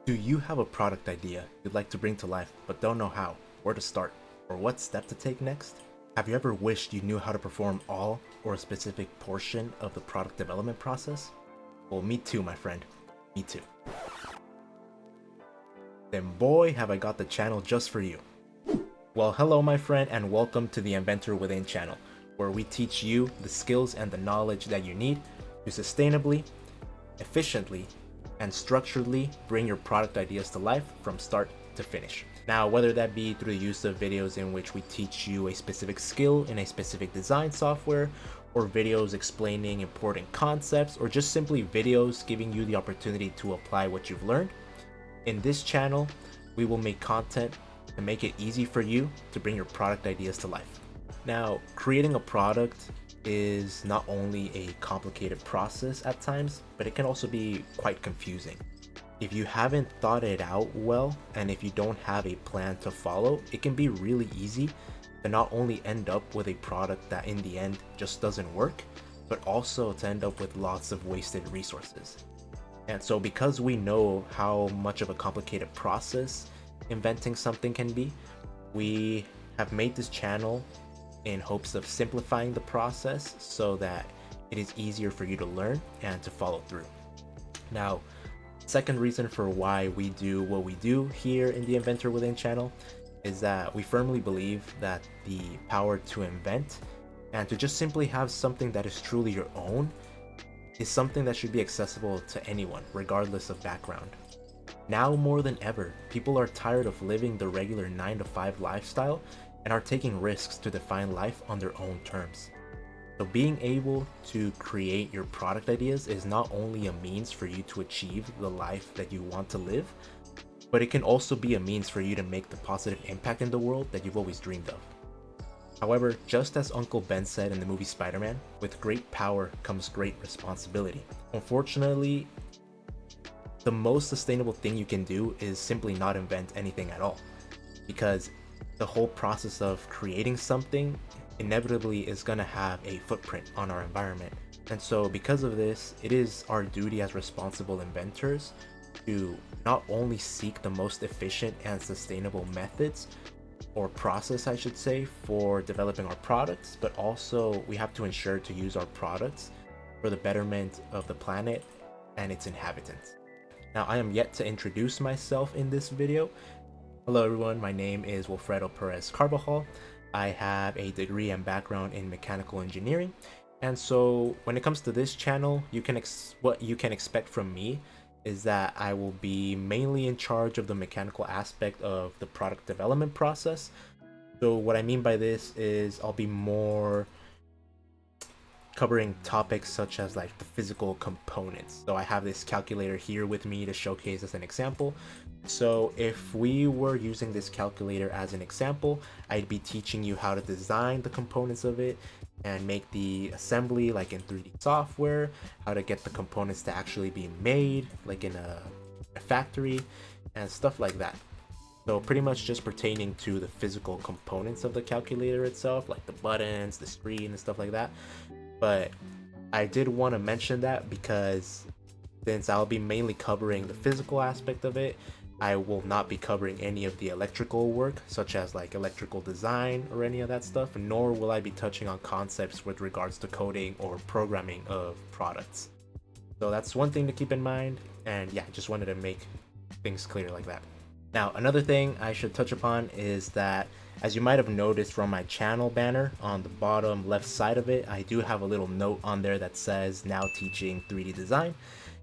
Do you have a product idea you'd like to bring to life but don't know how, where to start, or what step to take next? Have you ever wished you knew how to perform all or a specific portion of the product development process? Well, me too, my friend. Me too. Then boy, have I got the channel just for you. Well, hello my friend, and welcome to the Inventor Within channel, where we teach you the skills and the knowledge that you need to sustainably, efficiently, and structurally bring your product ideas to life from start to finish. Now, whether that be through the use of videos in which we teach you a specific skill in a specific design software, or videos explaining important concepts, or just simply videos giving you the opportunity to apply what you've learned, in this channel, we will make content to make it easy for you to bring your product ideas to life. Now, creating a product is not only a complicated process at times, but it can also be quite confusing. If you haven't thought it out well, and if you don't have a plan to follow, it can be really easy to not only end up with a product that in the end just doesn't work, but also to end up with lots of wasted resources. And so because we know how much of a complicated process inventing something can be, we have made this channel in hopes of simplifying the process so that it is easier for you to learn and to follow through. Now, second reason for why we do what we do here in the Inventor Within channel is that we firmly believe that the power to invent and to just simply have something that is truly your own is something that should be accessible to anyone, regardless of background. Now more than ever, people are tired of living the regular 9-to-5 lifestyle and are taking risks to define life on their own terms. So being able to create your product ideas is not only a means for you to achieve the life that you want to live, but it can also be a means for you to make the positive impact in the world that you've always dreamed of. However, just as Uncle Ben said in the movie Spider-Man, with great power comes great responsibility. Unfortunately, the most sustainable thing you can do is simply not invent anything at all, because the whole process of creating something inevitably is going to have a footprint on our environment. And so because of this, it is our duty as responsible inventors to not only seek the most efficient and sustainable methods, or process I should say, for developing our products, but also we have to ensure to use our products for the betterment of the planet and its inhabitants. Now, I am yet to introduce myself in this video. Hello everyone, my name is Wilfredo Perez Carvajal. I have a degree and background in mechanical engineering, and so when it comes to this channel, what you can expect from me is that I will be mainly in charge of the mechanical aspect of the product development process. So what I mean by this is I'll be more covering topics such as like the physical components. So I have this calculator here with me to showcase as an example. So if we were using this calculator as an example, I'd be teaching you how to design the components of it and make the assembly like in 3D software, how to get the components to actually be made like in a factory and stuff like that. So pretty much just pertaining to the physical components of the calculator itself, like the buttons, the screen and stuff like that. But I did want to mention that because since I'll be mainly covering the physical aspect of it, I will not be covering any of the electrical work, such as like electrical design or any of that stuff, nor will I be touching on concepts with regards to coding or programming of products. So that's one thing to keep in mind, and yeah, just wanted to make things clear like that. Now, another thing I should touch upon is that, as you might have noticed from my channel banner on the bottom left side of it, I do have a little note on there that says now teaching 3D design.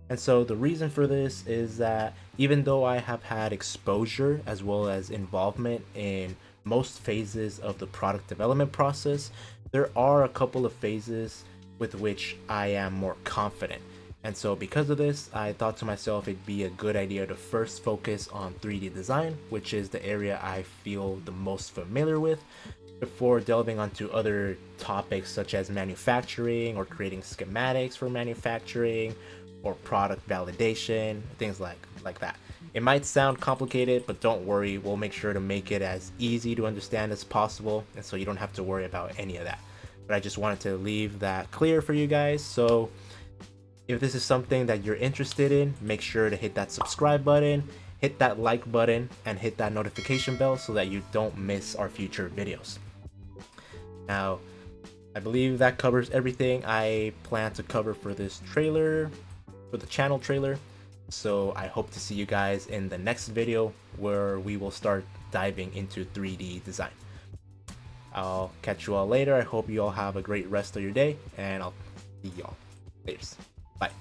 And so the reason for this is that even though I have had exposure as well as involvement in most phases of the product development process, there are a couple of phases with which I am more confident. And so because of this, I thought to myself it'd be a good idea to first focus on 3D design, which is the area I feel the most familiar with, before delving onto other topics such as manufacturing or creating schematics for manufacturing or product validation, things like that. It might sound complicated, but don't worry, we'll make sure to make it as easy to understand as possible, and so you don't have to worry about any of that. But I just wanted to leave that clear for you guys. So if this is something that you're interested in, make sure to hit that subscribe button, hit that like button and hit that notification bell so that you don't miss our future videos. Now, I believe that covers everything I plan to cover for this trailer, for the channel trailer. So I hope to see you guys in the next video where we will start diving into 3D design. I'll catch you all later. I hope you all have a great rest of your day, and I'll see y'all later. Bye.